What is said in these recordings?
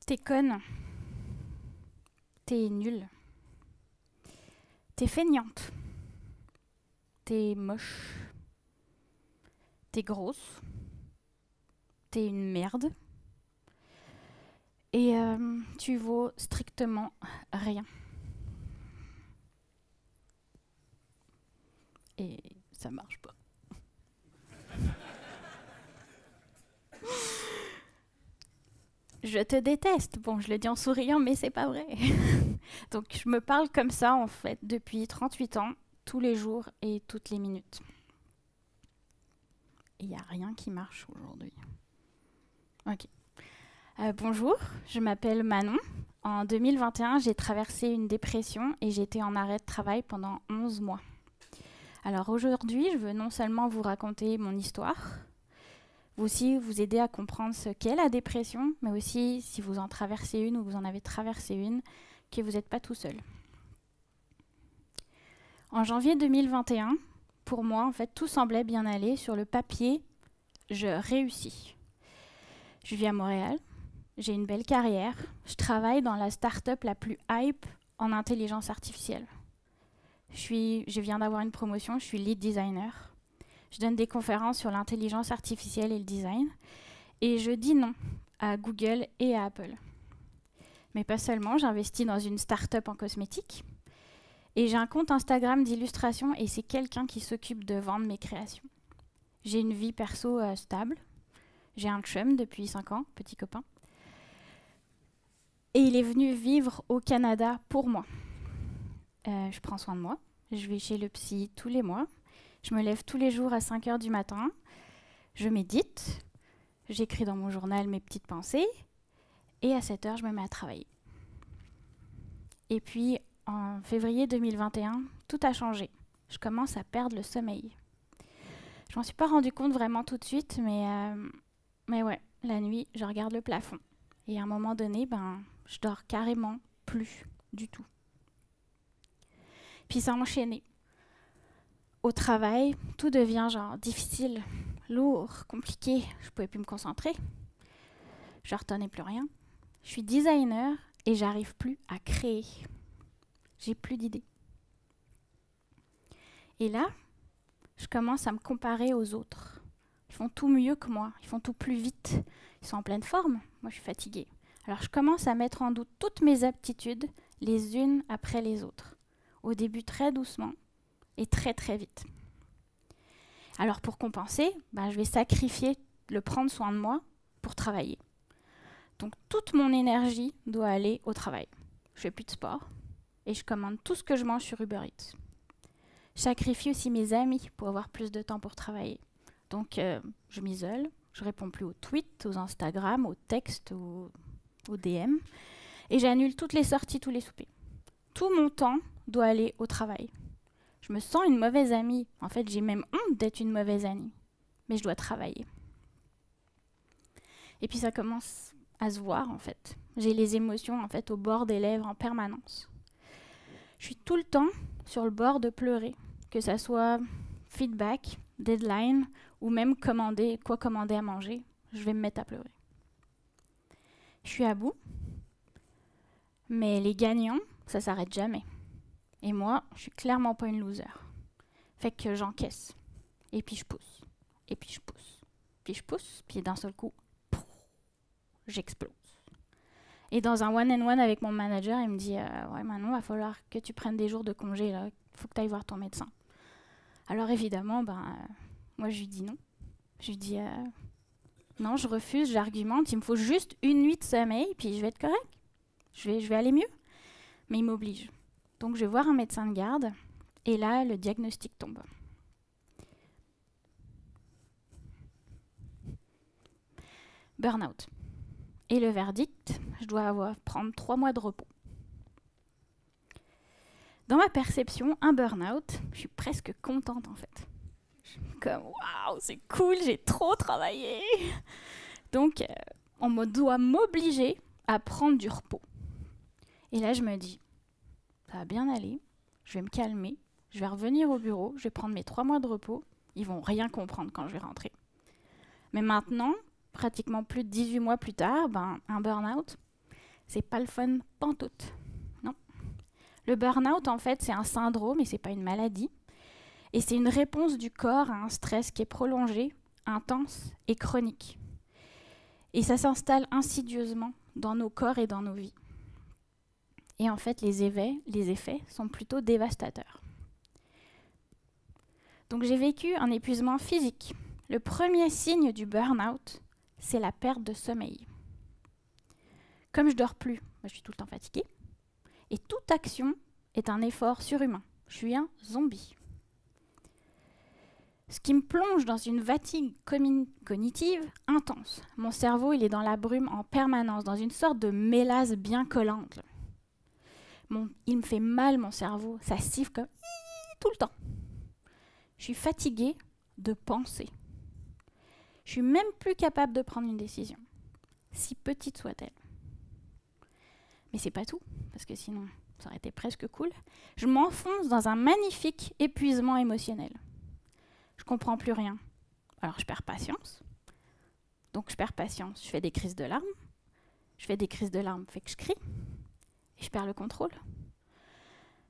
T'es conne. T'es nulle. T'es feignante. T'es moche. T'es grosse. T'es une merde. Et tu vaux strictement rien. Et ça marche pas. Je te déteste. Bon, je le dis en souriant, mais c'est pas vrai. Donc, je me parle comme ça, en fait, depuis 38 ans, tous les jours et toutes les minutes. Et il n'y a rien qui marche aujourd'hui. Ok. Bonjour, je m'appelle Manon. En 2021, j'ai traversé une dépression et j'étais en arrêt de travail pendant 11 mois. Alors aujourd'hui, je veux non seulement vous raconter mon histoire, vous aussi vous aider à comprendre ce qu'est la dépression, mais aussi, si vous en traversez une ou vous en avez traversé une, que vous n'êtes pas tout seul. En janvier 2021, pour moi, en fait, tout semblait bien aller. Sur le papier, je réussis. Je vis à Montréal, j'ai une belle carrière, je travaille dans la start-up la plus hype en intelligence artificielle. Je viens d'avoir une promotion, je suis lead designer. Je donne des conférences sur l'intelligence artificielle et le design. Et je dis non à Google et à Apple. Mais pas seulement, j'investis dans une start-up en cosmétique. Et j'ai un compte Instagram d'illustration et c'est quelqu'un qui s'occupe de vendre mes créations. J'ai une vie perso stable. J'ai un chum depuis 5 ans, petit copain. Et il est venu vivre au Canada pour moi. Je prends soin de moi. Je vais chez le psy tous les mois. Je me lève tous les jours à 5 heures du matin. Je médite. J'écris dans mon journal mes petites pensées. Et à 7 heures, je me mets à travailler. Et puis, en février 2021, tout a changé. Je commence à perdre le sommeil. Je m'en suis pas rendu compte vraiment tout de suite, mais ouais, la nuit, je regarde le plafond. Et à un moment donné, je dors carrément plus du tout. Puis ça a enchaîné. Au travail, tout devient difficile, lourd, compliqué. Je pouvais plus me concentrer. Je retenais plus rien. Je suis designer et j'arrive plus à créer. J'ai plus d'idées. Et là, je commence à me comparer aux autres. Ils font tout mieux que moi, ils font tout plus vite. Ils sont en pleine forme, moi je suis fatiguée. Alors je commence à mettre en doute toutes mes aptitudes, les unes après les autres. Au début très doucement et très très vite. Alors pour compenser, je vais sacrifier le prendre soin de moi pour travailler. Donc toute mon énergie doit aller au travail. Je fais plus de sport et je commande tout ce que je mange sur Uber Eats. Je sacrifie aussi mes amis pour avoir plus de temps pour travailler. Donc je m'isole, je réponds plus aux tweets, aux Instagram, aux textes, aux DM. Et j'annule toutes les sorties, tous les soupers. Tout mon temps doit aller au travail. Je me sens une mauvaise amie. En fait, j'ai même honte d'être une mauvaise amie. Mais je dois travailler. Et puis ça commence à se voir, en fait. J'ai les émotions, en fait, au bord des lèvres en permanence. Je suis tout le temps sur le bord de pleurer. Que ça soit feedback, deadline, ou même commander à manger, je vais me mettre à pleurer. Je suis à bout, mais les gagnants, ça s'arrête jamais. Et moi, je suis clairement pas une loser. Fait que j'encaisse. Et puis je pousse. Et puis je pousse. Puis je pousse, puis d'un seul coup, j'explose. Et dans un one-on-one avec mon manager, il me dit ouais Manon, va falloir que tu prennes des jours de congé, là. Faut que tu ailles voir ton médecin. Alors évidemment, moi je lui dis non. Je lui dis non, je refuse, j'argumente, il me faut juste une nuit de sommeil, puis je vais être correct. Je vais aller mieux. Mais il m'oblige. Donc je vais voir un médecin de garde, et là, le diagnostic tombe. Burn-out. Et le verdict, je dois prendre 3 mois de repos. Dans ma perception, un burn-out, je suis presque contente en fait. Je suis comme waouh, c'est cool, j'ai trop travaillé. Donc, on doit m'obliger à prendre du repos. Et là, je me dis, ça va bien aller, je vais me calmer, je vais revenir au bureau, je vais prendre mes 3 mois de repos. Ils vont rien comprendre quand je vais rentrer. Mais maintenant, pratiquement plus de 18 mois plus tard, un burn-out, C'est pas le fun pantoute. Non. Le burn-out, en fait, c'est un syndrome et c'est pas une maladie. Et c'est une réponse du corps à un stress qui est prolongé, intense et chronique. Et ça s'installe insidieusement dans nos corps et dans nos vies. Et en fait, les effets sont plutôt dévastateurs. Donc j'ai vécu un épuisement physique. Le premier signe du burn-out, c'est la perte de sommeil. Comme je dors plus, moi, je suis tout le temps fatiguée. Et toute action est un effort surhumain. Je suis un zombie. Ce qui me plonge dans une fatigue cognitive intense. Mon cerveau, il est dans la brume en permanence, dans une sorte de mélasse bien collante. Il me fait mal, mon cerveau. Ça siffle comme tout le temps. Je suis fatiguée de penser. Je suis même plus capable de prendre une décision, si petite soit-elle. Mais c'est pas tout, parce que sinon, ça aurait été presque cool. Je m'enfonce dans un magnifique épuisement émotionnel. Je comprends plus rien. Alors je perds patience. Donc je perds patience, je fais des crises de larmes. Je fais des crises de larmes, fait que je crie. Et je perds le contrôle.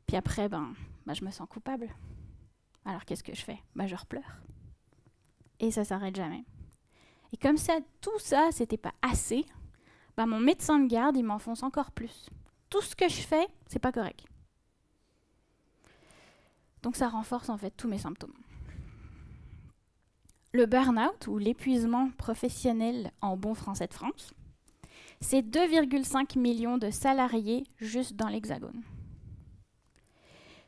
Puis après, je me sens coupable. Alors qu'est-ce que je fais ? Je repleure. Et ça s'arrête jamais. Et comme ça, tout ça, c'était pas assez, mon médecin de garde, il m'enfonce encore plus. Tout ce que je fais, c'est pas correct. Donc ça renforce en fait tous mes symptômes. Le burn-out, ou l'épuisement professionnel en bon français de France, c'est 2,5 millions de salariés juste dans l'Hexagone.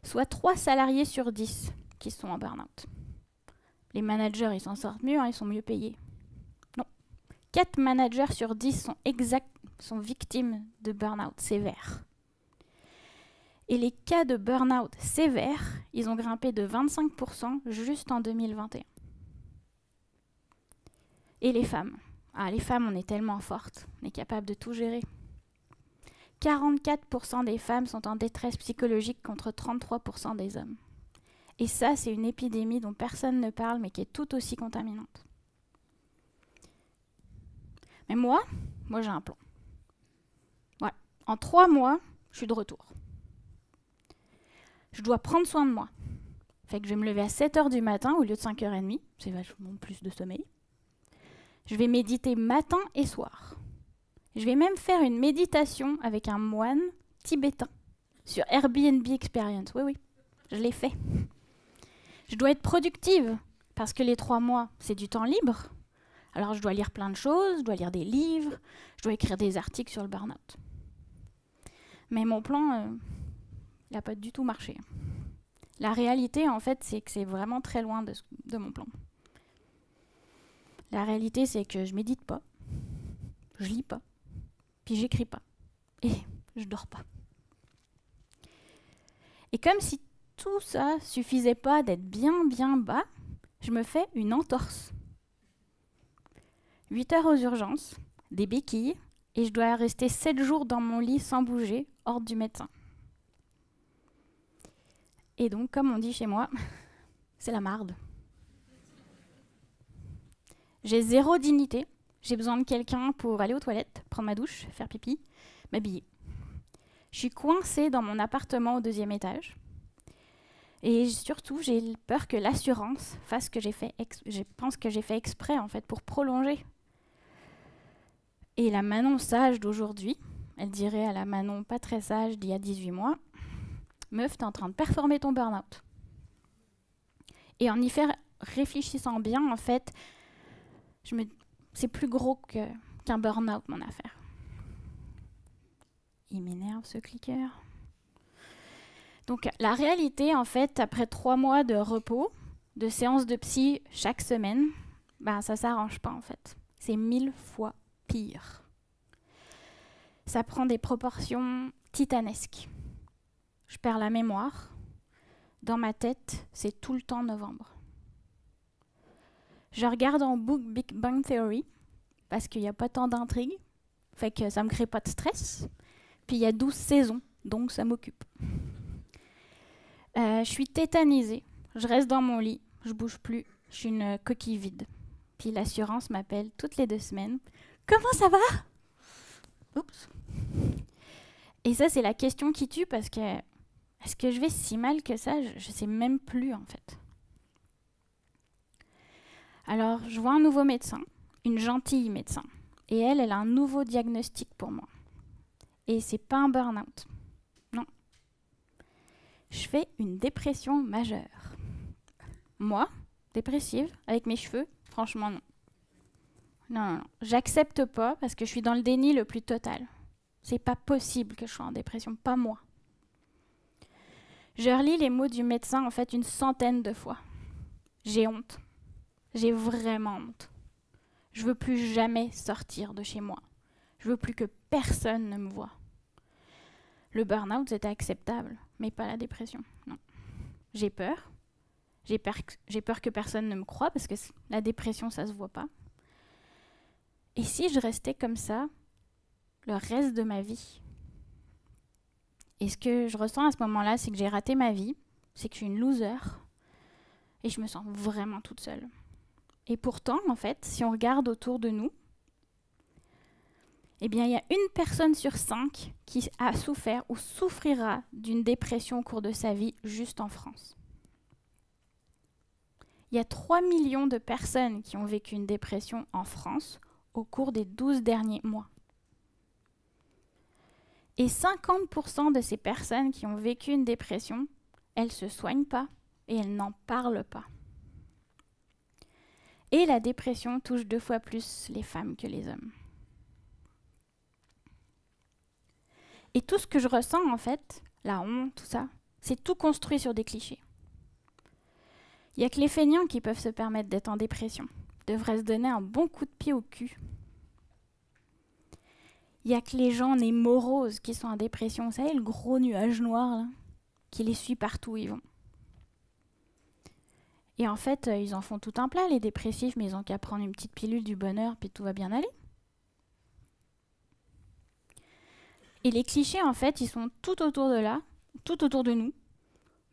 Soit 3 salariés sur 10 qui sont en burn-out. Les managers, ils s'en sortent mieux, ils sont mieux payés. Non. 4 managers sur 10 sont victimes de burn-out sévère. Et les cas de burn-out sévères, ils ont grimpé de 25% juste en 2021. Et les femmes. Les femmes, on est tellement fortes, on est capable de tout gérer. 44% des femmes sont en détresse psychologique contre 33% des hommes. Et ça, c'est une épidémie dont personne ne parle, mais qui est tout aussi contaminante. Mais moi j'ai un plan. Ouais. En 3 mois, je suis de retour. Je dois prendre soin de moi. Fait que je vais me lever à 7h du matin au lieu de 5h30. C'est vachement plus de sommeil. Je vais méditer matin et soir. Je vais même faire une méditation avec un moine tibétain sur Airbnb Experience. Oui, je l'ai fait. Je dois être productive parce que les 3 mois, c'est du temps libre. Alors je dois lire plein de choses, je dois lire des livres, je dois écrire des articles sur le burn-out. Mais mon plan, il n'a pas du tout marché. La réalité, en fait, c'est que c'est vraiment très loin de mon plan. La réalité, c'est que je médite pas, je lis pas, puis j'écris pas, et je dors pas. Et comme si tout ça suffisait pas d'être bien bas, je me fais une entorse. 8 heures aux urgences, des béquilles, et je dois rester 7 jours dans mon lit sans bouger, hors du médecin. Et donc, comme on dit chez moi, c'est la marde. J'ai 0 dignité, j'ai besoin de quelqu'un pour aller aux toilettes, prendre ma douche, faire pipi, m'habiller. Je suis coincée dans mon appartement au 2e étage. Et surtout, j'ai peur que l'assurance fasse ce que j'ai fait. Je pense que j'ai fait exprès, en fait, pour prolonger. Et la Manon sage d'aujourd'hui, elle dirait à la Manon pas très sage d'il y a 18 mois, « Meuf, t'es en train de performer ton burn-out. » Et en y réfléchissant bien, en fait, c'est plus gros qu'un burn-out, mon affaire. Il m'énerve, ce clicker. Donc, la réalité, en fait, après 3 mois de repos, de séances de psy chaque semaine, ça s'arrange pas, en fait. C'est 1000 fois pire. Ça prend des proportions titanesques. Je perds la mémoire. Dans ma tête, c'est tout le temps novembre. Je regarde en boucle Big Bang Theory, parce qu'il n'y a pas tant d'intrigue, fait que ça ne me crée pas de stress. Puis il y a 12 saisons, donc ça m'occupe. Je suis tétanisée, je reste dans mon lit, je bouge plus, je suis une coquille vide. Puis l'assurance m'appelle toutes les 2 semaines. « Comment ça va ?» Oups. Et ça, c'est la question qui tue parce que est-ce que je vais si mal que ça? Je ne sais même plus en fait. Alors, je vois un nouveau médecin, une gentille médecin. Et elle a un nouveau diagnostic pour moi. Et c'est pas un burn-out. Non. Je fais une dépression majeure. Moi, dépressive, avec mes cheveux, franchement non. Non. J'accepte pas parce que je suis dans le déni le plus total. C'est pas possible que je sois en dépression, pas moi. Je relis les mots du médecin en fait une centaine de fois. J'ai honte. J'ai vraiment honte. Je veux plus jamais sortir de chez moi. Je veux plus que personne ne me voie. Le burn-out, c'était acceptable, mais pas la dépression. Non. J'ai peur. J'ai peur que personne ne me croie parce que la dépression, ça se voit pas. Et si je restais comme ça le reste de ma vie? Et ce que je ressens à ce moment-là, c'est que j'ai raté ma vie, c'est que je suis une loser et je me sens vraiment toute seule. Et pourtant, en fait, si on regarde autour de nous, eh bien, il y a une personne sur 5 qui a souffert ou souffrira d'une dépression au cours de sa vie juste en France. Il y a 3 millions de personnes qui ont vécu une dépression en France au cours des 12 derniers mois. Et 50% de ces personnes qui ont vécu une dépression, elles ne se soignent pas et elles n'en parlent pas. Et la dépression touche 2 fois plus les femmes que les hommes. Et tout ce que je ressens, en fait, la honte, tout ça, c'est tout construit sur des clichés. Il n'y a que les feignants qui peuvent se permettre d'être en dépression, devraient se donner un bon coup de pied au cul. Il n'y a que les gens nés moroses qui sont en dépression, vous savez, le gros nuage noir là, qui les suit partout où ils vont. Et en fait, ils en font tout un plat, les dépressifs, mais ils n'ont qu'à prendre une petite pilule du bonheur, puis tout va bien aller. Et les clichés, en fait, ils sont tout autour de là, tout autour de nous.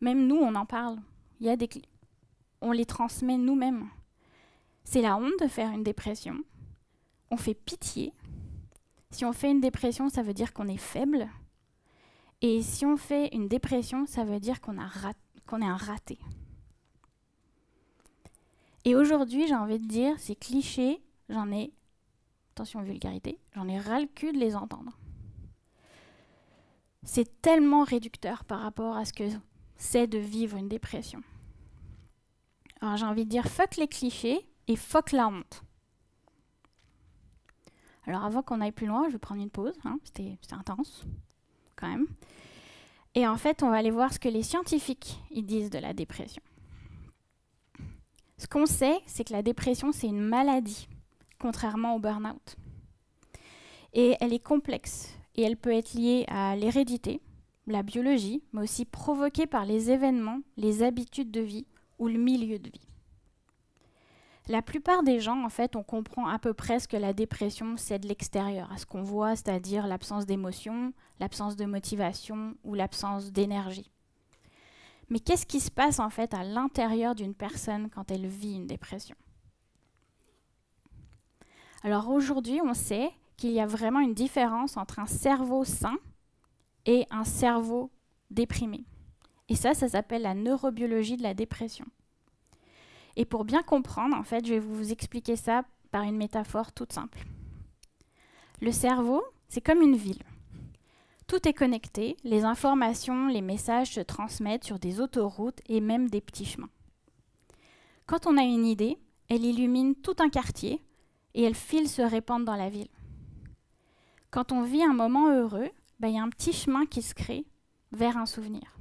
Même nous, on en parle. On les transmet nous-mêmes. C'est la honte de faire une dépression. On fait pitié. Si on fait une dépression, ça veut dire qu'on est faible. Et si on fait une dépression, ça veut dire qu'on est un raté. Et aujourd'hui, j'ai envie de dire, ces clichés, attention vulgarité, j'en ai ras le cul de les entendre. C'est tellement réducteur par rapport à ce que c'est de vivre une dépression. Alors j'ai envie de dire fuck les clichés et fuck la honte. Alors avant qu'on aille plus loin, je vais prendre une pause, c'était intense quand même. Et en fait, on va aller voir ce que les scientifiques ils disent de la dépression. Ce qu'on sait, c'est que la dépression, c'est une maladie, contrairement au burn-out. Et elle est complexe. Et elle peut être liée à l'hérédité, la biologie, mais aussi provoquée par les événements, les habitudes de vie ou le milieu de vie. La plupart des gens, en fait, on comprend à peu près ce que la dépression, c'est de l'extérieur, à ce qu'on voit, c'est-à-dire l'absence d'émotion, l'absence de motivation ou l'absence d'énergie. Mais qu'est-ce qui se passe, en fait, à l'intérieur d'une personne quand elle vit une dépression? Alors aujourd'hui, on sait qu'il y a vraiment une différence entre un cerveau sain et un cerveau déprimé. Et ça s'appelle la neurobiologie de la dépression. Et pour bien comprendre, en fait, je vais vous expliquer ça par une métaphore toute simple. Le cerveau, c'est comme une ville. Tout est connecté, les informations, les messages se transmettent sur des autoroutes et même des petits chemins. Quand on a une idée, elle illumine tout un quartier et elle file se répandre dans la ville. Quand on vit un moment heureux, il y a un petit chemin qui se crée vers un souvenir.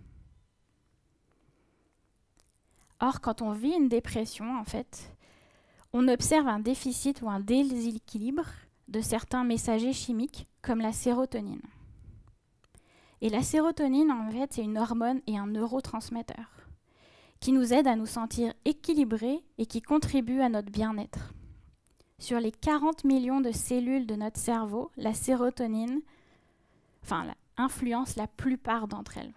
Or, quand on vit une dépression, en fait, on observe un déficit ou un déséquilibre de certains messagers chimiques, comme la sérotonine. Et la sérotonine, en fait, c'est une hormone et un neurotransmetteur qui nous aide à nous sentir équilibrés et qui contribue à notre bien-être. Sur les 40 millions de cellules de notre cerveau, la sérotonine influence la plupart d'entre elles.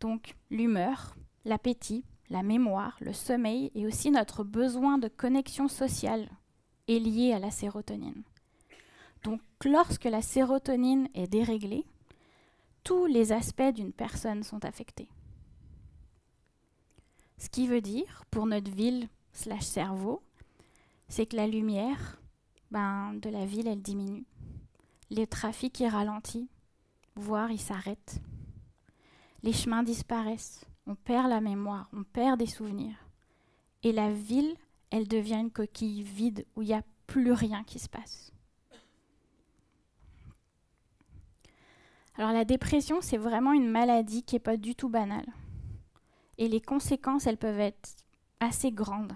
Donc, l'humeur, l'appétit, la mémoire, le sommeil et aussi notre besoin de connexion sociale est lié à la sérotonine. Donc, lorsque la sérotonine est déréglée, tous les aspects d'une personne sont affectés. Ce qui veut dire, pour notre ville/cerveau, c'est que la lumière de la ville, elle diminue. Le trafic est ralenti, voire il s'arrête. Les chemins disparaissent, on perd la mémoire, on perd des souvenirs. Et la ville, elle devient une coquille vide où il n'y a plus rien qui se passe. Alors la dépression, c'est vraiment une maladie qui n'est pas du tout banale. Et les conséquences, elles peuvent être assez grandes,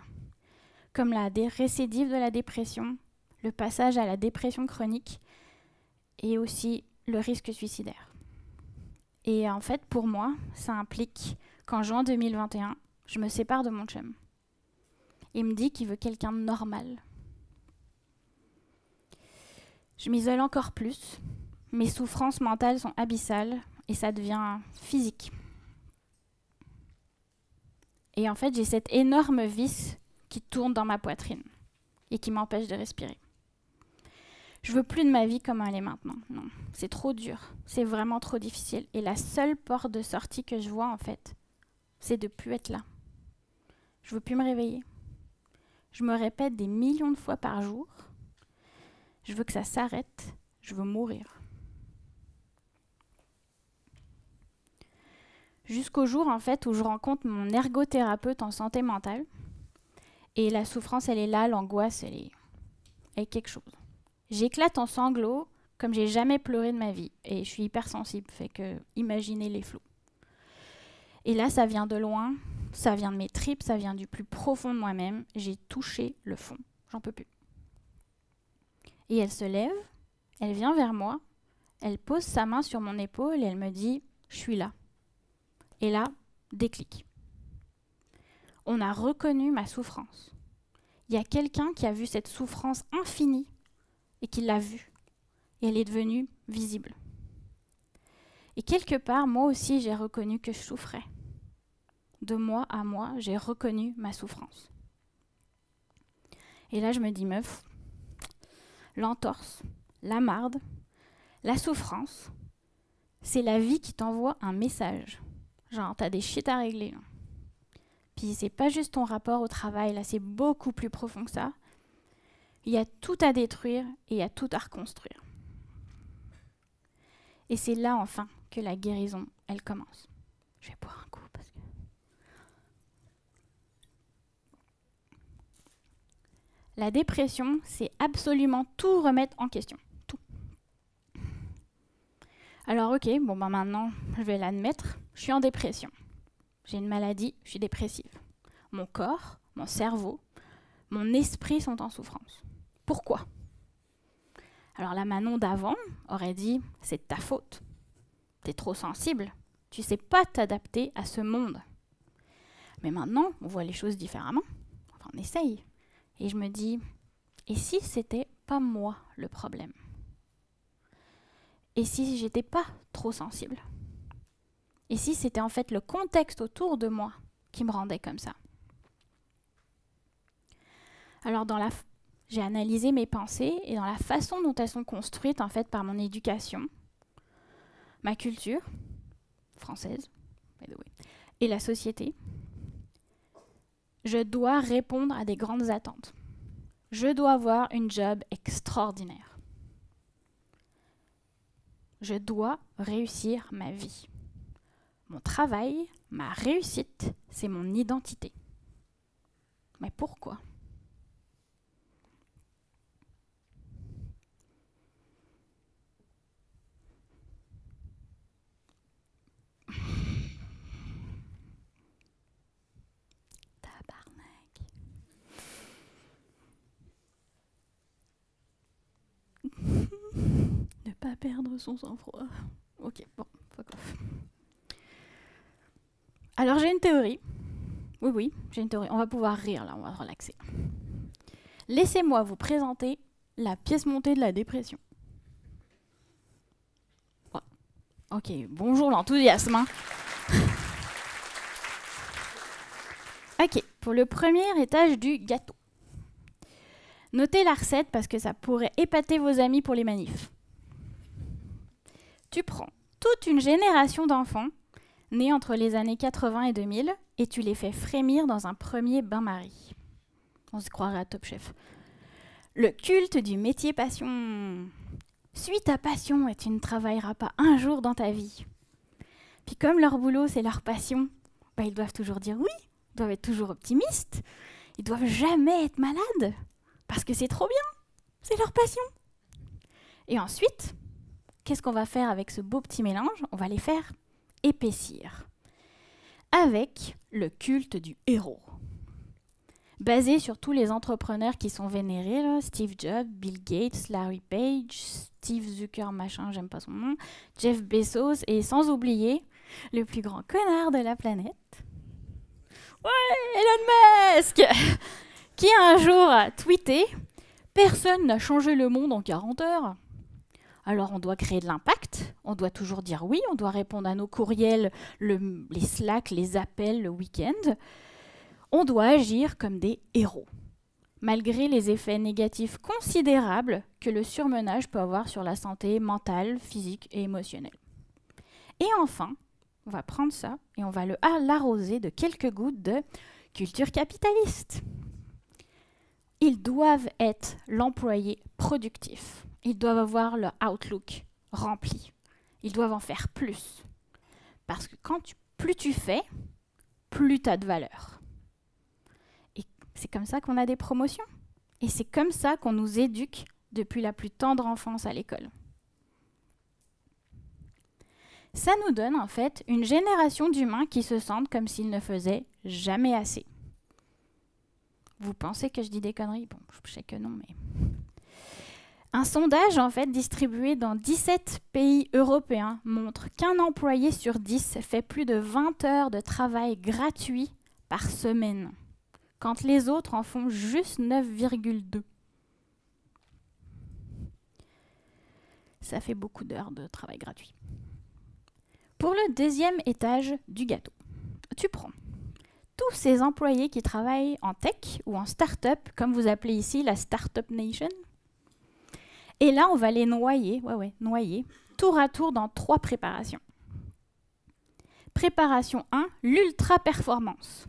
comme la récidive de la dépression, le passage à la dépression chronique et aussi le risque suicidaire. Et en fait, pour moi, ça implique qu'en juin 2021, je me sépare de mon chum. Il me dit qu'il veut quelqu'un de normal. Je m'isole encore plus. Mes souffrances mentales sont abyssales et ça devient physique. Et en fait, j'ai cette énorme vis qui tourne dans ma poitrine et qui m'empêche de respirer. Je veux plus de ma vie comme elle est maintenant. Non, c'est trop dur. C'est vraiment trop difficile. Et la seule porte de sortie que je vois, en fait, c'est de plus être là. Je veux plus me réveiller. Je me répète des millions de fois par jour. Je veux que ça s'arrête. Je veux mourir. Jusqu'au jour, en fait, où je rencontre mon ergothérapeute en santé mentale. Et la souffrance, elle est là, l'angoisse, elle est quelque chose. J'éclate en sanglots comme j'ai jamais pleuré de ma vie. Et je suis hypersensible, fait que imaginez les flots. Et là, ça vient de loin, ça vient de mes tripes, ça vient du plus profond de moi-même. J'ai touché le fond, j'en peux plus. Et elle se lève, elle vient vers moi, elle pose sa main sur mon épaule et elle me dit « Je suis là ». Et là, déclic. On a reconnu ma souffrance. Il y a quelqu'un qui a vu cette souffrance infinie et qui l'a vue. Et elle est devenue visible. Et quelque part, moi aussi, j'ai reconnu que je souffrais. De moi à moi, j'ai reconnu ma souffrance. Et là, je me dis, meuf, l'entorse, la marde, la souffrance, c'est la vie qui t'envoie un message. Genre, t'as des shit à régler. Là. Puis c'est pas juste ton rapport au travail, là, c'est beaucoup plus profond que ça. Il y a tout à détruire et il y a tout à reconstruire. Et c'est là, enfin, que la guérison, elle commence. Je vais boire un coup parce que... La dépression, c'est absolument tout remettre en question. Tout. Alors, ok, maintenant, je vais l'admettre. Je suis en dépression. J'ai une maladie, je suis dépressive. Mon corps, mon cerveau, mon esprit sont en souffrance. Pourquoi ? Alors la Manon d'avant aurait dit « c'est de ta faute. T'es trop sensible. Tu sais pas t'adapter à ce monde. » Mais maintenant, on voit les choses différemment. Enfin, on essaye. Et je me dis « et si c'était pas moi le problème ? Et si j'étais pas trop sensible ? Et si c'était en fait le contexte autour de moi qui me rendait comme ça ? » Alors j'ai analysé mes pensées et dans la façon dont elles sont construites en fait par mon éducation, ma culture française, by the way, et la société, je dois répondre à des grandes attentes. Je dois avoir une job extraordinaire. Je dois réussir ma vie. Mon travail, ma réussite, c'est mon identité. Mais pourquoi ? Tabarnak. Ne pas perdre son sang-froid. Ok, bon, fuck off. Alors j'ai une théorie. Oui, j'ai une théorie. On va pouvoir rire là, on va relaxer. Laissez-moi vous présenter la pièce montée de la dépression. Oh. Ok, bonjour l'enthousiasme. Hein. Ok, pour le premier étage du gâteau. Notez la recette parce que ça pourrait épater vos amis pour les manifs. Tu prends toute une génération d'enfants nés entre les années 80 et 2000 et tu les fais frémir dans un premier bain-marie. On se croirait à Top Chef. Le culte du métier passion. Suis ta passion et tu ne travailleras pas un jour dans ta vie. Puis comme leur boulot, c'est leur passion, ils doivent toujours dire oui, ils doivent être toujours optimistes, ils doivent jamais être malades, parce que c'est trop bien, c'est leur passion. Et ensuite, qu'est-ce qu'on va faire avec ce beau petit mélange? On va les faire épaissir, avec le culte du héros. Basé sur tous les entrepreneurs qui sont vénérés, là, Steve Jobs, Bill Gates, Larry Page, Steve Zucker, machin, j'aime pas son nom, Jeff Bezos, et sans oublier le plus grand connard de la planète, ouais, Elon Musk, qui un jour a tweeté « Personne n'a changé le monde en 40 heures ». Alors on doit créer de l'impact, on doit toujours dire oui, on doit répondre à nos courriels, les Slack, les appels le week-end. On doit agir comme des héros, malgré les effets négatifs considérables que le surmenage peut avoir sur la santé mentale, physique et émotionnelle. Et enfin, on va prendre ça et on va l'arroser de quelques gouttes de culture capitaliste. Ils doivent être l'employé productif. Ils doivent avoir leur outlook rempli. Ils doivent en faire plus. Parce que plus tu fais, plus tu as de valeur. Et c'est comme ça qu'on a des promotions. Et c'est comme ça qu'on nous éduque depuis la plus tendre enfance à l'école. Ça nous donne en fait une génération d'humains qui se sentent comme s'ils ne faisaient jamais assez. Vous pensez que je dis des conneries? Bon, je sais que non, mais... Un sondage en fait distribué dans 17 pays européens montre qu'un employé sur 10 fait plus de 20 heures de travail gratuit par semaine, quand les autres en font juste 9,2. Ça fait beaucoup d'heures de travail gratuit. Pour le deuxième étage du gâteau, tu prends tous ces employés qui travaillent en tech ou en start-up, comme vous appelez ici la Startup Nation. Et là, on va les noyer, tour à tour dans 3 préparations. Préparation 1, l'ultra-performance.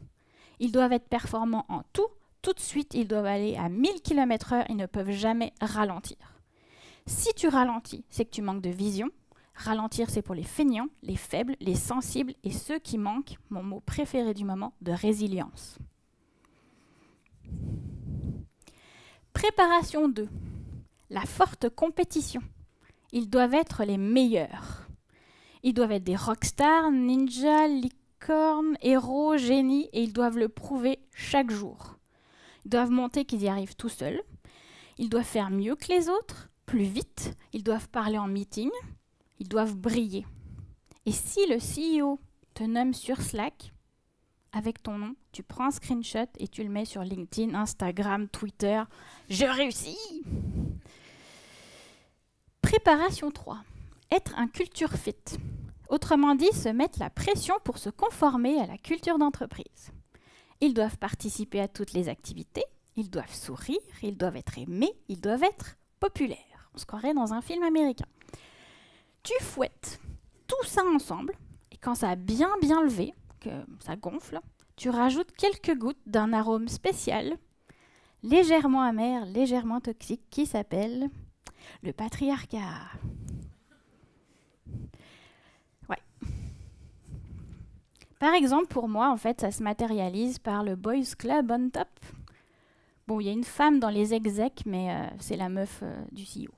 Ils doivent être performants en tout de suite, ils doivent aller à 1000 km/h, ils ne peuvent jamais ralentir. Si tu ralentis, c'est que tu manques de vision. Ralentir, c'est pour les feignants, les faibles, les sensibles et ceux qui manquent, mon mot préféré du moment, de résilience. Préparation 2. La forte compétition. Ils doivent être les meilleurs. Ils doivent être des rockstars, ninjas, licornes, héros, génies, et ils doivent le prouver chaque jour. Ils doivent montrer qu'ils y arrivent tout seuls. Ils doivent faire mieux que les autres, plus vite. Ils doivent parler en meeting. Ils doivent briller. Et si le CEO te nomme sur Slack, avec ton nom, tu prends un screenshot et tu le mets sur LinkedIn, Instagram, Twitter. Je réussis! Préparation 3. Être un culture fit. Autrement dit, se mettre la pression pour se conformer à la culture d'entreprise. Ils doivent participer à toutes les activités, ils doivent sourire, ils doivent être aimés, ils doivent être populaires. On se croirait dans un film américain. Tu fouettes tout ça ensemble, et quand ça a bien levé, que ça gonfle, tu rajoutes quelques gouttes d'un arôme spécial, légèrement amer, légèrement toxique, qui s'appelle le patriarcat. Ouais. Par exemple, pour moi, en fait, ça se matérialise par le Boys Club on top. Bon, il y a une femme dans les execs, mais c'est la meuf du CEO.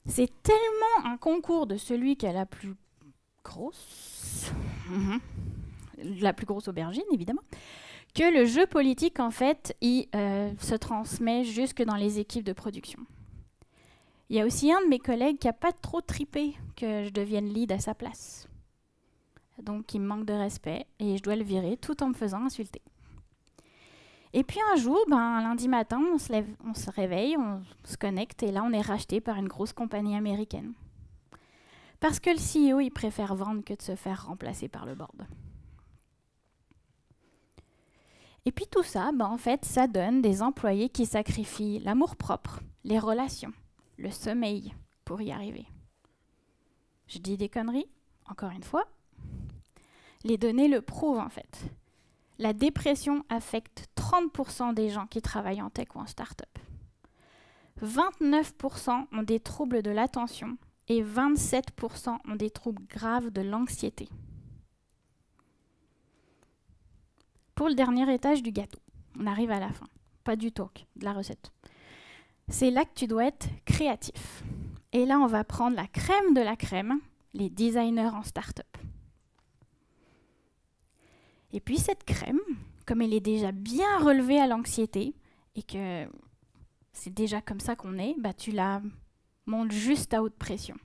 C'est tellement un concours de celui qui a la plus grosse, la plus grosse aubergine, évidemment, que le jeu politique, en fait, il se transmet jusque dans les équipes de production. Il y a aussi un de mes collègues qui n'a pas trop tripé que je devienne lead à sa place. Donc, il me manque de respect et je dois le virer tout en me faisant insulter. Et puis un jour, lundi matin, on se réveille, on se connecte et là, on est racheté par une grosse compagnie américaine. Parce que le CEO, il préfère vendre que de se faire remplacer par le board. Et puis tout ça, en fait, ça donne des employés qui sacrifient l'amour-propre, les relations, le sommeil pour y arriver. Je dis des conneries, encore une fois. Les données le prouvent en fait. La dépression affecte 30% des gens qui travaillent en tech ou en start-up. 29% ont des troubles de l'attention et 27% ont des troubles graves de l'anxiété. Pour le dernier étage du gâteau, on arrive à la fin, pas du talk, de la recette. C'est là que tu dois être créatif. Et là, on va prendre la crème de la crème, les designers en start-up. Et puis cette crème, comme elle est déjà bien relevée à l'anxiété et que c'est déjà comme ça qu'on est, tu la montes juste à haute pression.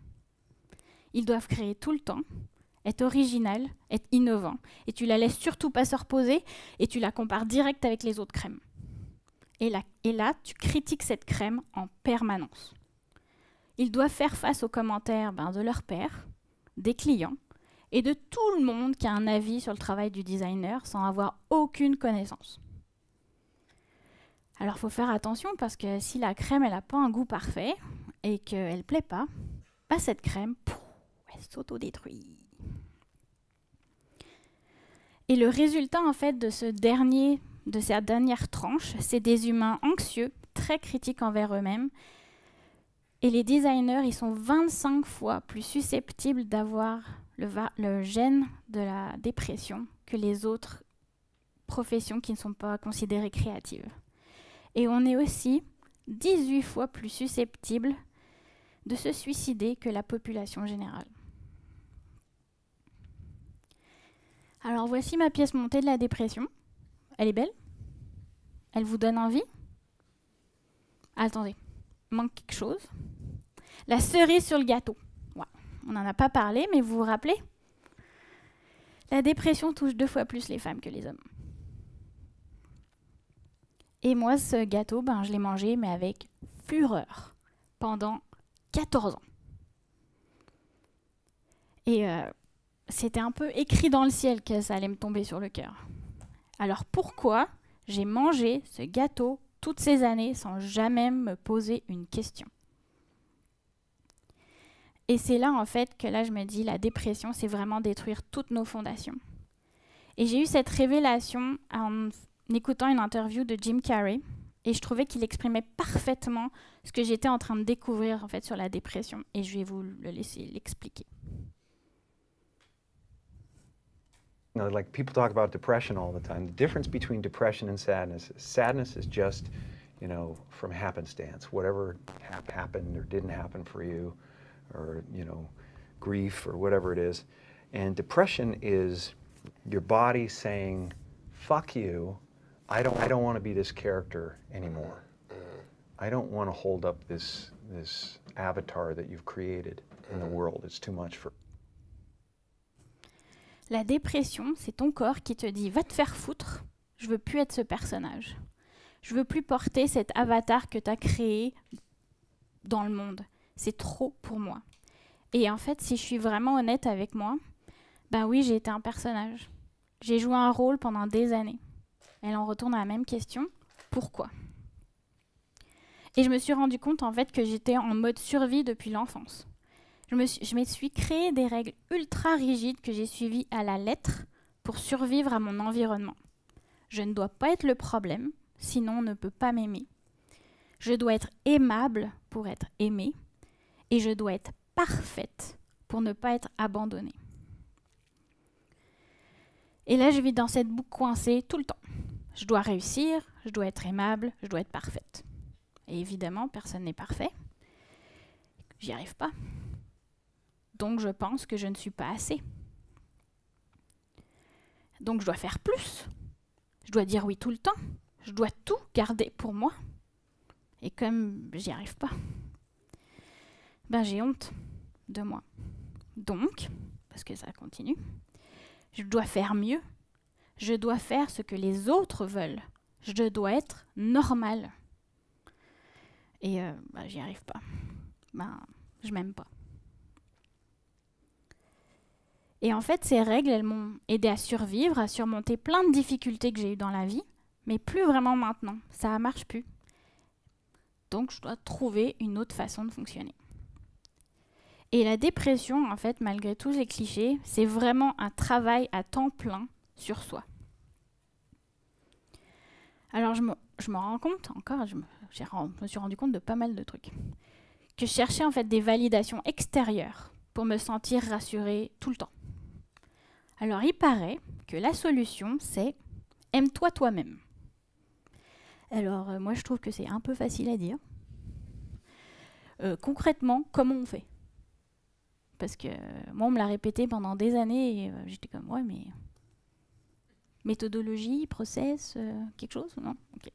Ils doivent créer tout le temps, être original, être innovant. Et tu la laisses surtout pas se reposer et tu la compares direct avec les autres crèmes. Et là, tu critiques cette crème en permanence. Ils doivent faire face aux commentaires de leurs pairs, des clients et de tout le monde qui a un avis sur le travail du designer sans avoir aucune connaissance. Alors, il faut faire attention parce que si la crème n'a pas un goût parfait et qu'elle ne plaît pas, cette crème, elle s'autodétruit. Et le résultat, en fait, de cette dernière tranche, c'est des humains anxieux, très critiques envers eux-mêmes. Et les designers, ils sont 25 fois plus susceptibles d'avoir le gène de la dépression que les autres professions qui ne sont pas considérées créatives. Et on est aussi 18 fois plus susceptibles de se suicider que la population générale. Alors voici ma pièce montée de la dépression. Elle est belle? Elle vous donne envie? Attendez, il manque quelque chose. La cerise sur le gâteau. Ouais, on n'en a pas parlé, mais vous vous rappelez? La dépression touche 2 fois plus les femmes que les hommes. Et moi, ce gâteau, je l'ai mangé, mais avec fureur, pendant 14 ans. Et c'était un peu écrit dans le ciel que ça allait me tomber sur le cœur. Alors pourquoi j'ai mangé ce gâteau toutes ces années sans jamais me poser une question? Et c'est là, en fait, que là, je me dis, la dépression, c'est vraiment détruire toutes nos fondations. Et j'ai eu cette révélation en écoutant une interview de Jim Carrey, et je trouvais qu'il exprimait parfaitement ce que j'étais en train de découvrir, en fait, sur la dépression. Et je vais vous le laisser l'expliquer. You know, like people talk about depression all the time. The difference between depression and sadness is just, from happenstance. Whatever happened or didn't happen for you, or, grief or whatever it is. And depression is your body saying, fuck you, I don't want to be this character anymore. I don't want to hold up this avatar that you've created in the world. It's too much for... La dépression, c'est ton corps qui te dit « Va te faire foutre, je veux plus être ce personnage. Je veux plus porter cet avatar que tu as créé dans le monde. C'est trop pour moi. » Et en fait, si je suis vraiment honnête avec moi, oui, j'ai été un personnage. J'ai joué un rôle pendant des années. Elle en retourne à la même question. Pourquoi? Et je me suis rendu compte, en fait, que j'étais en mode survie depuis l'enfance. Je me suis créé des règles ultra rigides que j'ai suivies à la lettre pour survivre à mon environnement. Je ne dois pas être le problème, sinon on ne peut pas m'aimer. Je dois être aimable pour être aimée. Et je dois être parfaite pour ne pas être abandonnée. Et là, je vis dans cette boucle coincée tout le temps. Je dois réussir, je dois être aimable, je dois être parfaite. Et évidemment, personne n'est parfait. J'y arrive pas. Donc, je pense que je ne suis pas assez. Donc, je dois faire plus. Je dois dire oui tout le temps. Je dois tout garder pour moi. Et comme j'y arrive pas, j'ai honte de moi. Donc, parce que ça continue, je dois faire mieux. Je dois faire ce que les autres veulent. Je dois être normale. Et j'y arrive pas. Je m'aime pas. Et en fait, ces règles, elles m'ont aidé à survivre, à surmonter plein de difficultés que j'ai eues dans la vie, mais plus vraiment maintenant. Ça ne marche plus. Donc, je dois trouver une autre façon de fonctionner. Et la dépression, en fait, malgré tous les clichés, c'est vraiment un travail à temps plein sur soi. Alors, je me rends compte encore, je me suis rendu compte de pas mal de trucs. Que je cherchais en fait des validations extérieures pour me sentir rassurée tout le temps. Alors, il paraît que la solution, c'est « aime-toi toi-même ». Alors, moi, je trouve que c'est un peu facile à dire. Concrètement, comment on fait ? Parce que moi, on me l'a répété pendant des années et j'étais comme « ouais, mais méthodologie, process, quelque chose ? Non ? Okay. »